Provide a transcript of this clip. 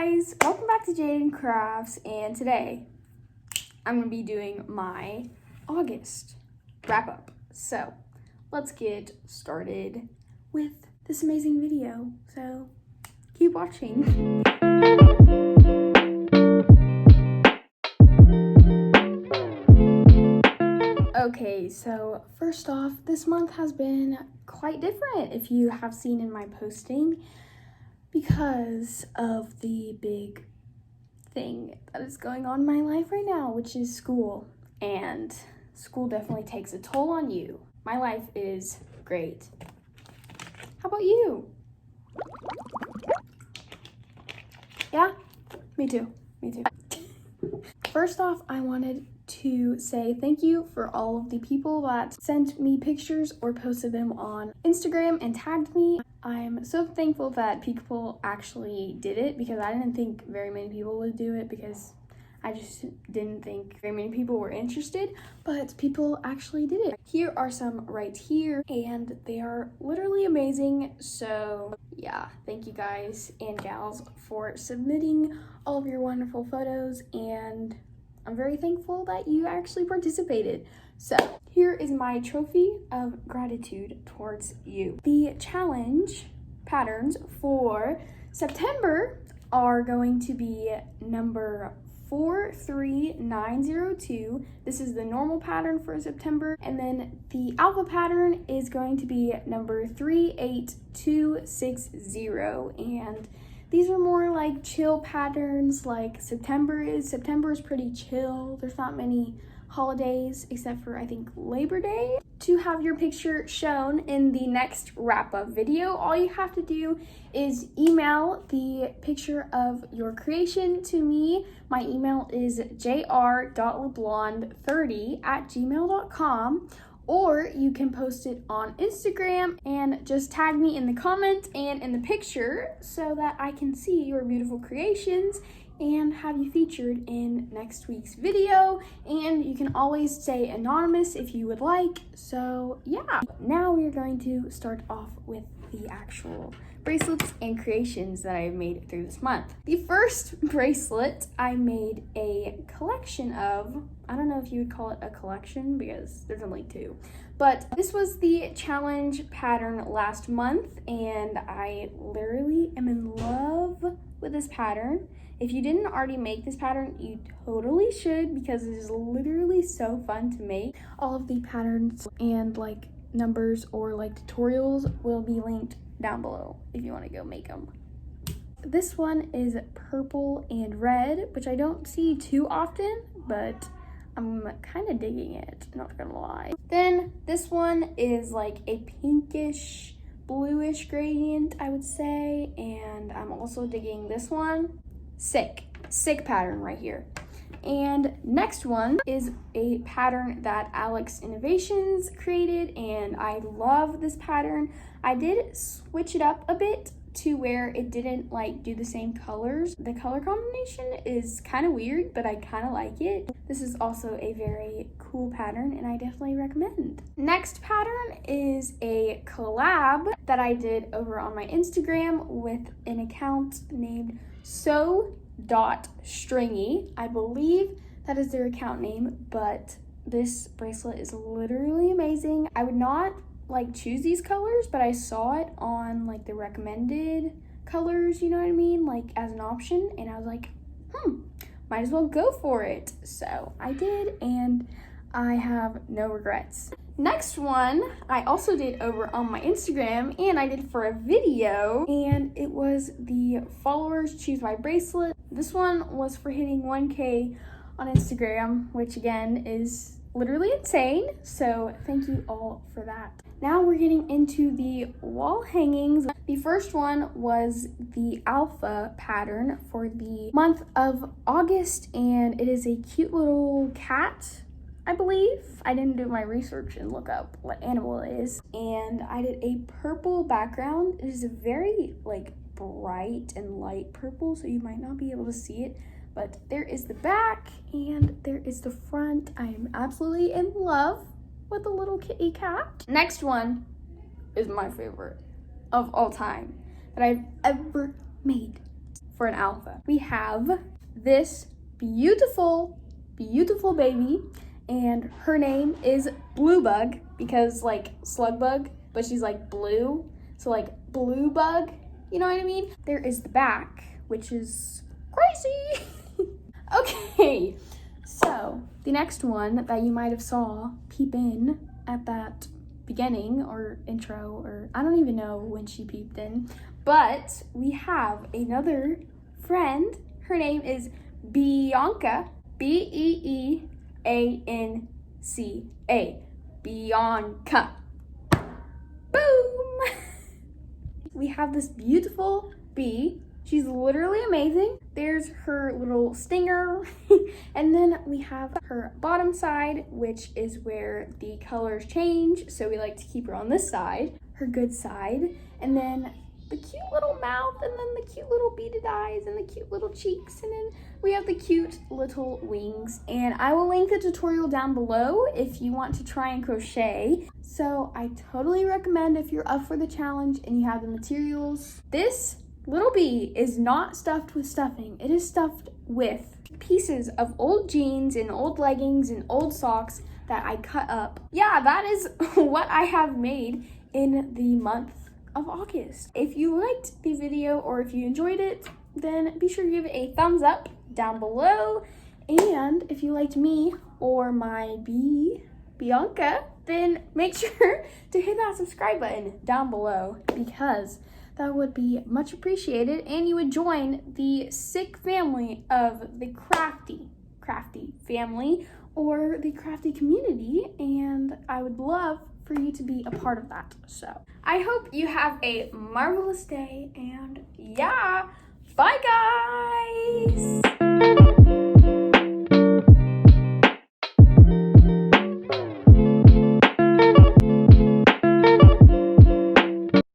guys, welcome back to Jadyn Crafts, and today I'm going to be doing my August wrap up. So let's get started with this amazing video. So keep watching. Okay, so first off, this month has been quite different if you have seen in my posting, because of the big thing that is going on in my life right now, which is school. And school definitely takes a toll on you. My life is great. How about you? Yeah, me too. First off, I wanted to say thank you for all of the people that sent me pictures or posted them on Instagram and tagged me. I'm so thankful that people actually did it, because I didn't think very many people would do it, because I just didn't think very many people were interested, but people actually did it. Here are some right here, and they are literally amazing. So yeah, thank you guys and gals for submitting all of your wonderful photos, and I'm very thankful that you actually participated. So here is my trophy of gratitude towards you. The challenge patterns for September are going to be number 43902. This is the normal pattern for September, and then the alpha pattern is going to be number 38260, and these are more like chill patterns like September is. September is pretty chill. There's not many holidays except for, I think, Labor Day. To have your picture shown in the next wrap-up video, all you have to do is email the picture of your creation to me. My email is jr.leblonde30@gmail.com. Or you can post it on Instagram and just tag me in the comment and in the picture so that I can see your beautiful creations and have you featured in next week's video. And you can always stay anonymous if you would like. So yeah, now we're going to start off with the actual bracelets and creations that I have made through this month. The first bracelet I made a collection of. I don't know if you would call it a collection because there's only two, but this was the challenge pattern last month, and I literally am in love with this pattern. If you didn't already make this pattern, you totally should, because it is literally so fun to make. All of the patterns and like numbers or like tutorials will be linked down below if you want to go make them. This one is purple and red, which I don't see too often, but I'm kind of digging it, not gonna lie. Then this one is like a pinkish bluish gradient, I would say, and I'm also digging this one. Sick pattern right here. And next one is a pattern that Alex Innovations created, and I love this pattern. I did switch it up a bit to where it didn't like do the same colors. The color combination is kind of weird, but I kind of like it. This is also a very cool pattern, and I definitely recommend. Next pattern is a collab that I did over on my Instagram with an account named so.stringy. I believe that is their account name, but this bracelet is literally amazing. I would not like choose these colors, but I saw it on like the recommended colors, you know what I mean, like as an option, and I was like, might as well go for it. So I did, and I have no regrets. Next one I also did over on my Instagram, and I did for a video, and it was the followers choose my bracelet. This one was for hitting 1K on Instagram, which again is literally insane, so thank you all for that. Now we're getting into the wall hangings. The first one was the alpha pattern for the month of August, and it is a cute little cat, I believe. I didn't do my research and look up what animal it is. And I did a purple background. It is a very like bright and light purple, so you might not be able to see it, but there is the back and there is the front. I am absolutely in love with the little kitty cat. Next one is my favorite of all time that I've ever made. for an alpha. We have this beautiful, beautiful baby, and her name is Blue Bug because like slug bug, but she's like blue, so like blue bug, you know what I mean? There is the back, which is crazy. Okay, so the next one that you might have saw peep in at that beginning or intro, or I don't even know when she peeped in, but we have another friend. Her name is Bianca, Beeanca, Bianca. Boom! We have this beautiful bee. She's literally amazing. There's her little stinger. And then we have her bottom side, which is where the colors change. So we like to keep her on this side, her good side. And then the cute little mouth, and then the cute little beaded eyes, and the cute little cheeks, and then we have the cute little wings. And I will link the tutorial down below if you want to try and crochet. So I totally recommend if you're up for the challenge and you have the materials. This little bee is not stuffed with stuffing. It is stuffed with pieces of old jeans and old leggings and old socks that I cut up. Yeah, that is what I have made in the month of August. If you liked the video or if you enjoyed it, then be sure to give it a thumbs up down below. And if you liked me or my bee, Bianca, then make sure to hit that subscribe button down below because that would be much appreciated, and you would join the sick family of the crafty family or the crafty community, and I would love for you to be a part of that. So I hope you have a marvelous day, and yeah, bye guys!